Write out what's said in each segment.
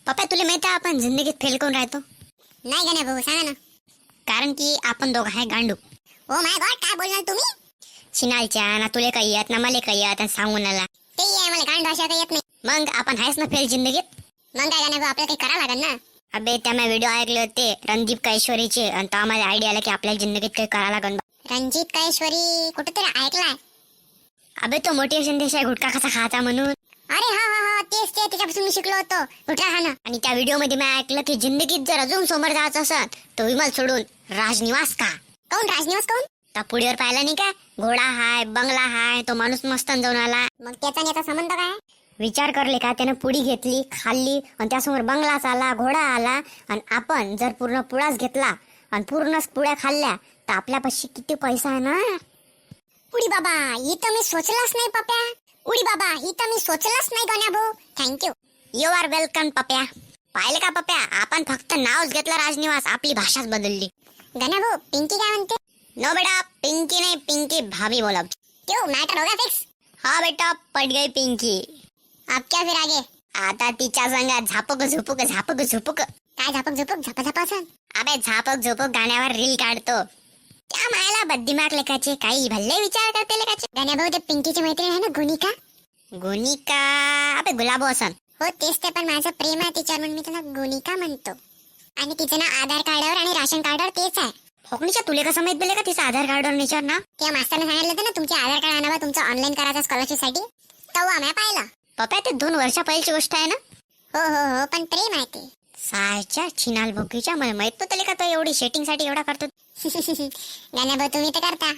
पप्पा तुला माहिती आहे आपण जिंदगीत फेल करून राहतो? नाही गण्या भाऊ, सांगा ना. कारण की आपण दोघं आहे गांडू. ओ माय गॉड, काय बोलणार तुम्ही? शिनालच्या ना तुले काही येत ना मला काही येत आणि सांगून आला. ते आहे, मला गांड भाषा काही येत नाही. मग आपण आहेच ना फेल जिंदगीत. मग काय गण्या भाऊ, आपल्याला काही करावं लागेल ना. अबे त्या मी व्हिडिओ ऐकले होते रणदीप कैश्वरीचे आणि तो आम्हाला आयडिया आला की आपल्याला जिंदगीत काही करावं लागेल. रणजित कैश्वरी कुठेतरी ऐकलाय. अबे तो मोटिवेशन देशाय गुटखा कसा खायचा म्हणून. अरे हा हा हा, तेच ते, त्याच्यापासून मी शिकलो होतो गुटखा खाणं. आणि त्या व्हिडिओ मध्ये मी ऐकलं की जिंदगीत जर अजून समोर जायचं असेल तर विमल सोडून राजनिवास का. कोण राजनिवास कोण? त्या पुढीवर पाहिला नाही का, घोडा हाय बंगला हाय, तो माणूस मस्त जाऊन आला. मग त्याचा आणि याचा संबंध काय? विचार करले का त्यानं पुडी घेतली खाल्ली आणि त्यासमोर बंगलाच आला घोडा आला. आणि आपण जर पूर्ण पुडाच घेतला आणि पूर्णच पुड्या खाल्ल्या तर आपल्यापाशी किती पैसा आहे ना. उडी बाबा, ही तर मी सोचलंच नाही पप्या. उडी बाबा, ही तर मी सोचलंच नाही गण्या भाऊ. थँक्यू. यू आर वेलकम पप्या. पाहिलं का पप्या, आपण फक्त नावच घेतलं राजनिवास, आपली भाषाच बदलली. गण्या भाऊ, पिंकी काय म्हणते? नो बेटा, पिंकी नाही पिंकी भाभी बोला. क्यों, मैटर हो गया फिक्स? हाँ बेटा, पट गई पिंकी. अब क्या फिर आगे? आता तिच्या संग झापक झुपुक झापक झुपुक. काय झापक झुपक झपा असं? अबे झापक झुपक गाण्यावर रील काढतो. त्या मायला बद्दिमाग लेखाचे काही भल्ले विचार करते लेखाचे. गण्या भाऊ, ते पिंकीची मैत्रीण आहे ना गुनिका? गुनिका? अबे गुलाबो असन. हो तेच ते, पण माझं प्रेम आहे तिच्यावर म्हणून मी त्याला गुनिका म्हणतो. आणि तिचं ना आधार कार्डावर आणि राशन कार्डावर तेच आहे. फोकणीच्या तुले कसं माहित बेले का तिचं आधार कार्डवर निचार ना. त्या मास्तरने सांगितलं होतं ना, तुमचे आधार कार्ड आणावा तुमचं ऑनलाईन करायचं स्कॉलरशिप साठी. तेव्हा आम्ही पाहिलं. पप्पा ते 2 वर्षा पहिलीची गोष्ट आहे ना. हो हो हो, पण प्रेम आहे ते. सायच्या छिनाल भोकीच्या, मला माहित नव्हतं का तो एवढी सेटिंग साठी एवढा करतो. गण्या भाऊ, तुम्ही तर करता.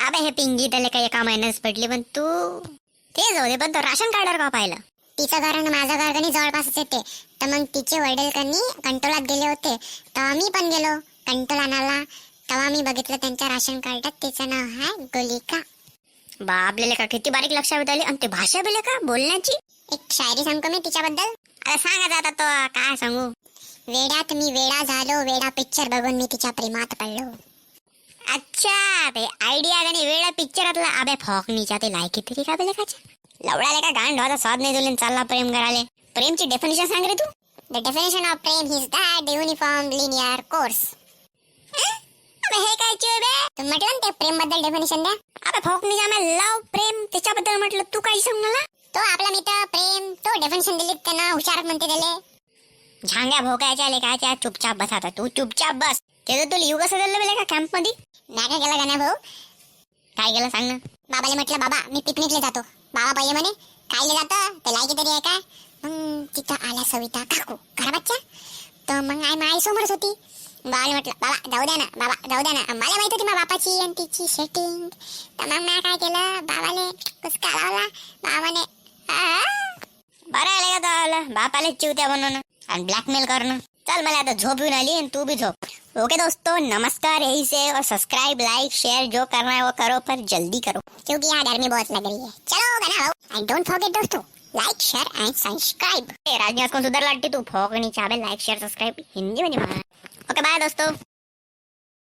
अबे हे पिंगी त्याला काही एका महिन्यात पडली, पण तू ते जाऊ दे. पण तो राशन कार्डावर का पाहिलं? तिचं घर आणि माझं घर कधी जवळपासच येते. तर मग तिचे वडील कधी कंटोलात गेले होते, तेव्हा मी पण गेलो कंटोल आणायला. तेव्हा मी बघितलं त्यांच्या राशन कार्डात तिचं नाव आहे गुलिका. आपल्याला का किती बारीक लक्षात आली. आणि ते भाषा बेले का बोलण्याची. एक शायरी सांगतो मी तिच्याबद्दल. अरे सांगा जाता तो काय सांगू. वेड्यात मी वेडा झालो, वेडा पिक्चर बघून मी तिच्या प्रेमात पडलो. अच्छा, ते आयडिया आणि वेळा पिक्चरातला. अबे फॉकनीच्या ते लायकी तरी का बेले काच्या लवडाले का गांड होता स्वाद नाही दिले चालला प्रेम कराले. प्रेमची डेफिनेशन सांग रे तू. The definition of prem is that uniform linear course. अबे हे काय बे. तुम्ही म्हटलं ना ते प्रेम बद्दल डेफिनेशन द्या. अबे फॉकनीच्या मैं लव प्रेम त्याच्याबद्दल म्हटलं, तू काही सांग मला. तो आपला मित्र प्रेम, तो डेफिनेशन दिली त्यांना हुशार म्हणते त्याले. झांग्या भोकायच्या लेकाच्या चुपचाप बसाता तू, चुपचाप बस. ते तुला युग कसं झालं बेले का कॅम्प मध्ये. नाही काय केलं गण्या भाऊ? काय केलं सांग ना. बाबाला म्हटलं बाबा मी पिकनिकला जातो. बाबा पाहिजे म्हणे. कायले जातं ते लायकी तरी आहे काय. मग तिथं आल्या सविता काकू खरा बच्चा. तर मग आई समोरच होती. बाबाला म्हटलं बाबा जाऊ द्या ना, बाबा जाऊ द्या ना. मला माहित होती माझ्या बापाची आणि तिची सेटिंग. तर मग मी काय केलं, बाबाले कुसका लावला. बाबाने बरं आले का बापाले चिवत्या बनवणं आणि ब्लॅकमेल करणं. चल मला आता झोप येऊन आली आणि तू भी झोप. ओके दोस्तों, नमस्कार. यही से और सब्सक्राइब लाइक शेयर जो करना है वो करो, पर जल्दी करो क्योंकि यहाँ गर्मी बहुत लग रही है. चलो गना भाऊ, एंड डोंट फॉरगेट दोस्तों, लाइक शेयर एंड सब्सक्राइब. राजनिवास को सुधर लाटी तू फॉकनी चाबे लाइक शेयर सब्सक्राइब हिंदी मध्ये म्हणा. ओके बाय दोस्तों.